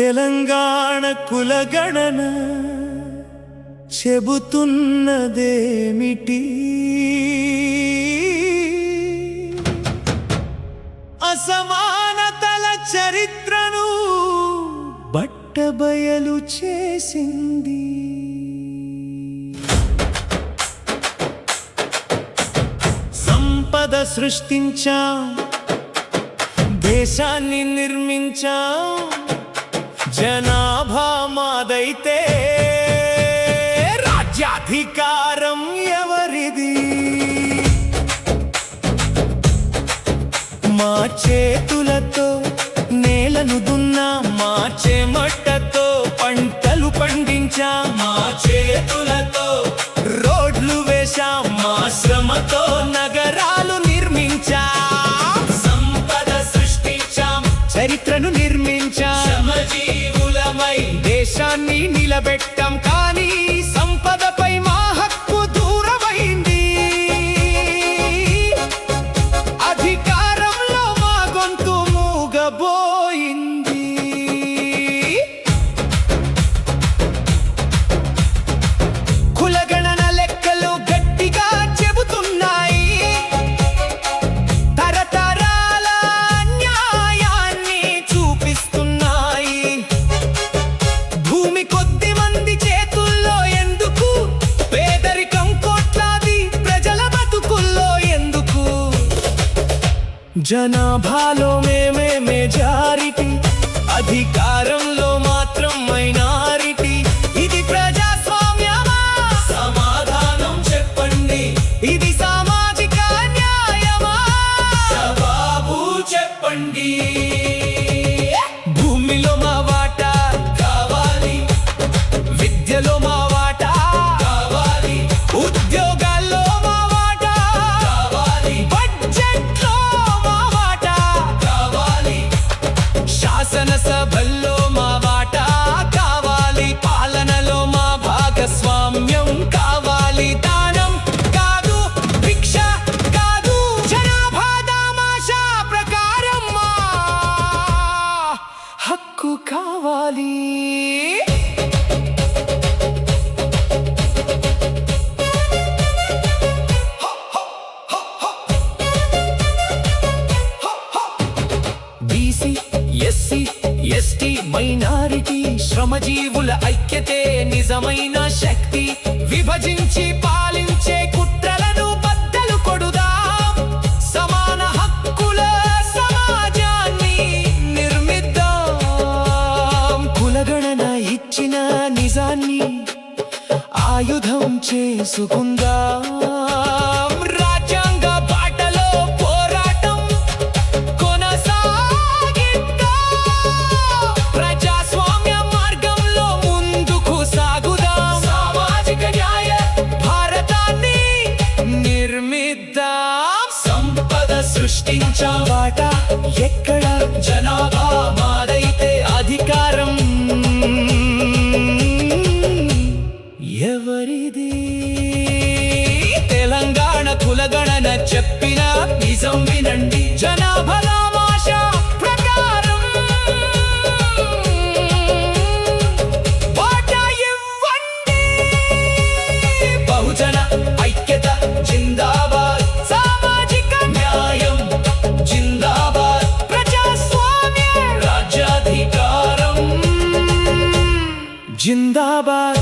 తెలంగాణ కులగణన చెబుతున్నదేమిటి? అసమానతల చరిత్రను బట్టబయలు చేసింది. సంపద సృష్టించాం, దేశాన్ని నిర్మించాం, జనాభా మాదైతే రాజ్యాధికారం ఎవరిది? మా చేతులతో నేలను దున్నాం, మా చెమటతో పంటలు పండించాం, మా చేతులతో రోడ్లు వేశాం, మా శ్రమతో నగరాలు నిర్మించాం. సంపద సృష్టించాం, చరిత్రను నిర్మించాం, శ్రమజీవులమై దేశాన్ని నిలబెట్టాం. కానీ సంపదపై మా హక్కు దూరమైంది, అధికారంలో మా గొంతు మూగబోయింది. కులగణన లెక్కలు గట్టిగా చెబుతున్నాయి, తరతరాల న్యాయాన్ని చూపిస్తున్నాయి. భూమి కొద్ది మంది చేతుల్లో ఎందుకు? పేదరికం కోట్లాది ప్రజల బతుకుల్లో ఎందుకు? జనాభాలో మేమే మెజారిటీ, అధికారంలో మాత్రం మైనారిటీ. ఇది ప్రజాస్వామ్యమా? సమాధానం చెప్పండి. ఇది సామాజిక న్యాయమా? జవాబు చెప్పండి. భూమిలో మా వాటా కావాలి, విద్యలో మా వాటా కావాలి, ఉద్యోగాల్లో మా వాటా కావాలి, బడ్జెట్లో మా వాటా కావాలి, శాసనసభల్లో మా వాటా కావాలి, పాలనలో మా భాగస్వామ్యం కావాలి. దానం కాదు, భిక్ష కాదు, జనాభా దామాషా ప్రకారం మా హక్కు కావాలి. బీసీ, ఎస్సీ, ఎస్టీ, మైనారిటీ, శ్రమజీవుల ఐక్యతే నిజమైన శక్తి. విభజించి పాలించే కుట్రలను బద్దలు కొడుదాం, సమాన హక్కుల సమాజాన్ని నిర్మిద్దాం. కులగణన ఇచ్చిన నిజాన్ని ఆయుధం చేసుకుందాం. రాజ్యాంగ బాటలో పోరాటం కొనసాగిద్దాం, ప్రజాస్వామ్య మార్గంలో ముందుకు సాగుదాం. సామాజిక న్యాయ భారతాన్ని నిర్మిద్దాం. సంపద సృష్టించాం, వాటా ఎక్కడ? జనాభా మాదైతే అధికారం ఎవరిది? తెలంగాణ కులగణన చెప్పిన నిజం వినండి, జనాభా దామాషా ప్రకారం వాటా ఇవ్వండి. బహుజన ఐక్యత జిందాబాద్, సామాజిక న్యాయం జిందాబాద్, ప్రజాస్వామ్య రాజ్యాధికారం జిందాబాద్.